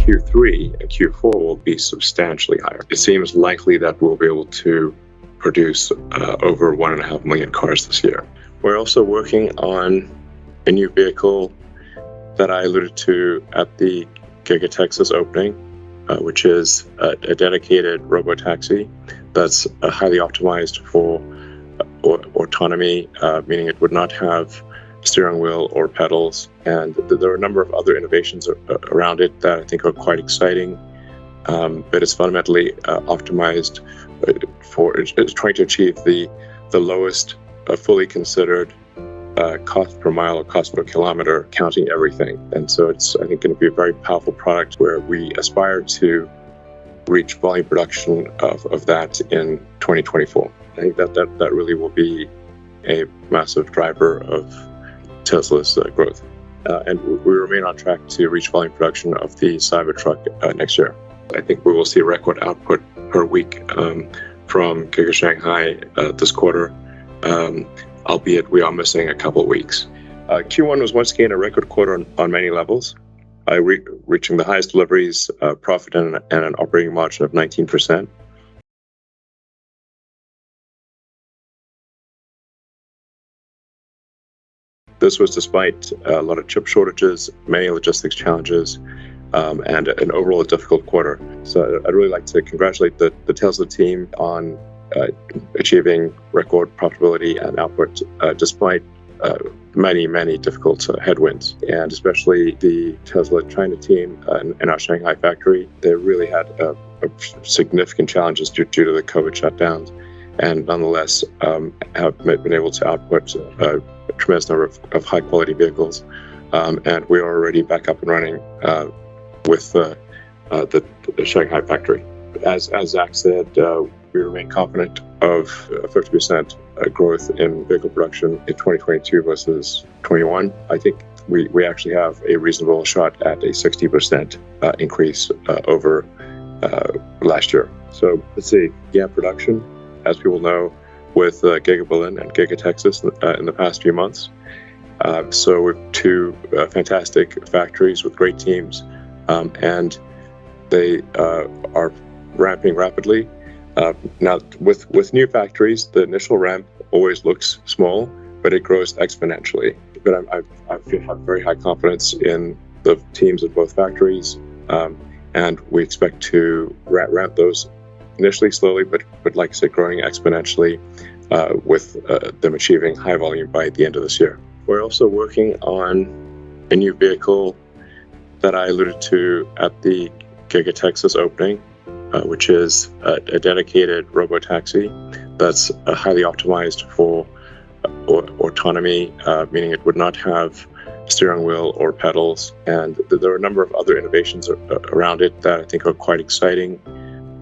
Q3 and Q4 will be substantially higher. It seems likely that we'll be able to produce over 1.5 million cars this year. We're also working on a new vehicle that I alluded to at the Giga Texas opening, which is a dedicated robotaxi that's highly optimized for autonomy, meaning it would not have steering wheel or pedals. And there are a number of other innovations around it that I think are quite exciting. But it's fundamentally optimized for trying to achieve the lowest fully considered cost per mile or cost per kilometer, counting everything. And so it's, I think, going to be a very powerful product where we aspire to reach volume production of that in 2024. I think that really will be a massive driver of Tesla's growth. And we remain on track to reach volume production of the Cybertruck next year. I think we will see record output per week from Giga Shanghai this quarter, albeit we are missing a couple of weeks. Q1 was once again a record quarter on many levels, reaching the highest deliveries, profit, and an operating margin of 19%. This was despite a lot of chip shortages, many logistics challenges, and an overall difficult quarter. So I'd really like to congratulate the Tesla team on achieving record profitability and output despite many difficult headwinds, and especially the Tesla China team in our Shanghai factory. They really had significant challenges due to the COVID shutdowns, and nonetheless have been able to output a tremendous number of high-quality vehicles. And we are already back up and running with the Shanghai factory. As Zach said, we remain confident of 50% growth in vehicle production in 2022 versus 21. I think we actually have a reasonable shot at a 60% increase over last year. So let's see, production, as people know, with Giga Berlin and Giga Texas in the past few months. So we're two fantastic factories with great teams, and they are ramping rapidly. Now, with new factories, the initial ramp always looks small, but it grows exponentially. But I have very high confidence in the teams at both factories, and we expect to ramp those initially slowly, but like I said, growing exponentially, with them achieving high volume by the end of this year. We're also working on a new vehicle that I alluded to at the Giga Texas opening, which is a dedicated robotaxi that's highly optimized for autonomy, meaning it would not have steering wheel or pedals. And there are a number of other innovations around it that I think are quite exciting.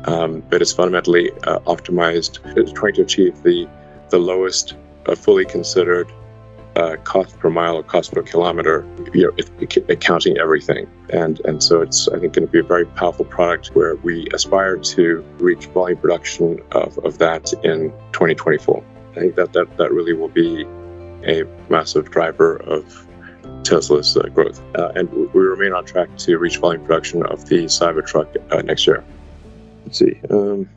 But it's fundamentally optimized, trying to achieve the lowest fully considered cost per mile or cost per kilometer, counting everything. And so it's, I think, going to be a very powerful product where we aspire to reach volume production of that in 2024. I think that really will be a massive driver of Tesla's growth. And we remain on track to reach volume production of the Cybertruck next year. Let's see.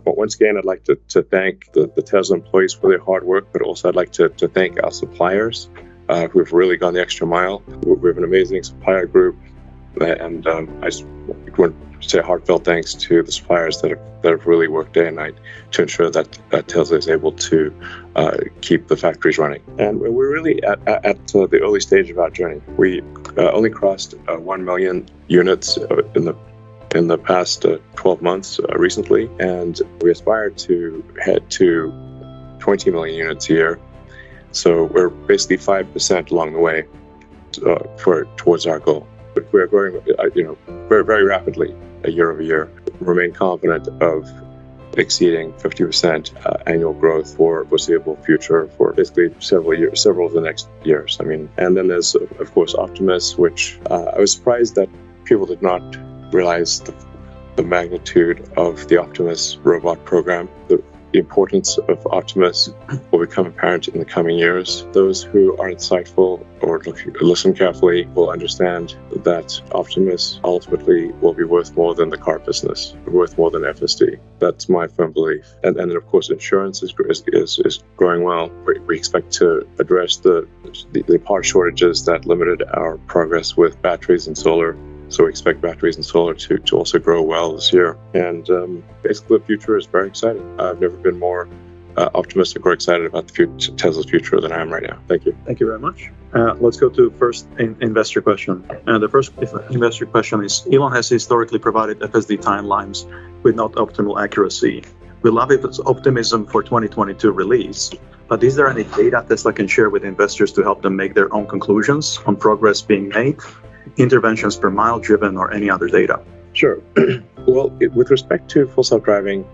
Once again, I'd like to thank the Tesla employees for their hard work, but also I'd like to thank our suppliers who have really gone the extra mile. We have an amazing supplier group, and I just want to say heartfelt thanks to the suppliers that have really worked day and night to ensure that Tesla is able to keep the factories running. And we're really at the early stage of our journey. We only crossed 1 million units in the past 12 months recently, and we aspire to head to 20 million units a year. So we're basically 5% along the way towards our goal. But we're growing, very rapidly year over year. We remain confident of exceeding 50% annual growth for foreseeable future for basically several of the next years. And then there's of course Optimus, which I was surprised that people did not realize the magnitude of the Optimus robot program. The The importance of Optimus will become apparent in the coming years. Those who are insightful or listen carefully will understand that Optimus ultimately will be worth more than the car business, worth more than FSD. That's my firm belief. And then, of course, insurance is growing well. We expect to address the part shortages that limited our progress with batteries and solar. So we expect batteries and solar to also grow well this year. And basically, the future is very exciting. I've never been more optimistic or excited about Tesla's future than I am right now. Thank you. Thank you very much. Let's go to first investor question. The first investor question is, Elon has historically provided FSD timelines with not optimal accuracy. We love its optimism for 2022 release, but is there any data Tesla can share with investors to help them make their own conclusions on progress being made, interventions per mile driven, or any other data? Sure. Well, with respect to full self-driving,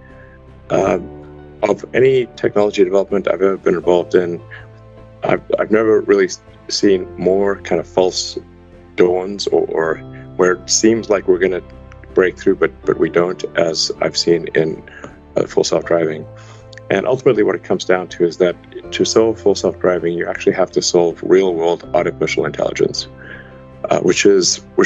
of any technology development I've ever been involved in, I've never really seen more kind of false dawns or where it seems like we're going to break through, but we don't, as I've seen in full self-driving. And ultimately what it comes down to is that to solve full self-driving, you actually have to solve real-world artificial intelligence, which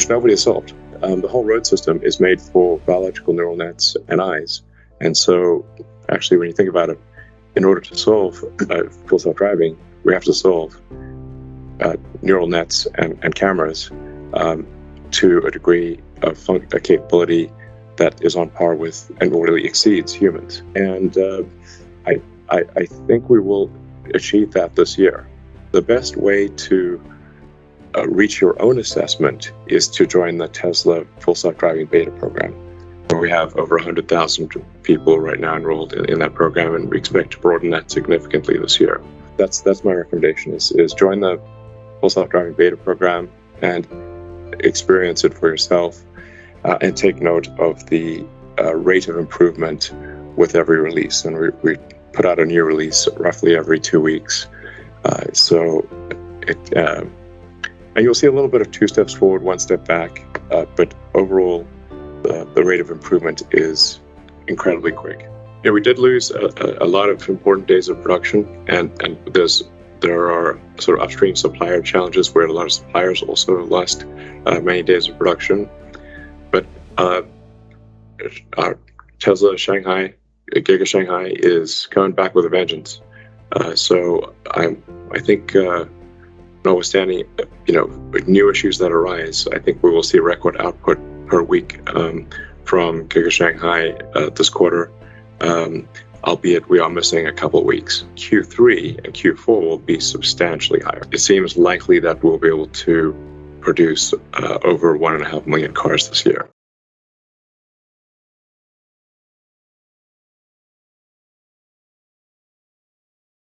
nobody has solved. The whole road system is made for biological neural nets and eyes. And so actually, when you think about it, in order to solve full self-driving, we have to solve neural nets and cameras to a degree of a capability that is on par with and really exceeds humans. And I think we will achieve that this year. The best way to reach your own assessment is to join the Tesla Full Self-Driving Beta program, where we have over 100,000 people right now enrolled in that program, and we expect to broaden that significantly this year. That's my recommendation: is join the Full Self-Driving Beta program and experience it for yourself, and take note of the rate of improvement with every release. And we put out a new release roughly every 2 weeks, and you'll see a little bit of 2 steps forward, 1 step back, but overall, the rate of improvement is incredibly quick. Yeah, we did lose a lot of important days of production, and there are sort of upstream supplier challenges where a lot of suppliers also lost many days of production. But our Tesla Shanghai, Giga Shanghai, is coming back with a vengeance. So I think, notwithstanding new issues that arise, I think we will see record output per week from Giga Shanghai this quarter, albeit we are missing a couple of weeks. Q3 and Q4 will be substantially higher. It seems likely that we'll be able to produce over 1.5 million cars this year.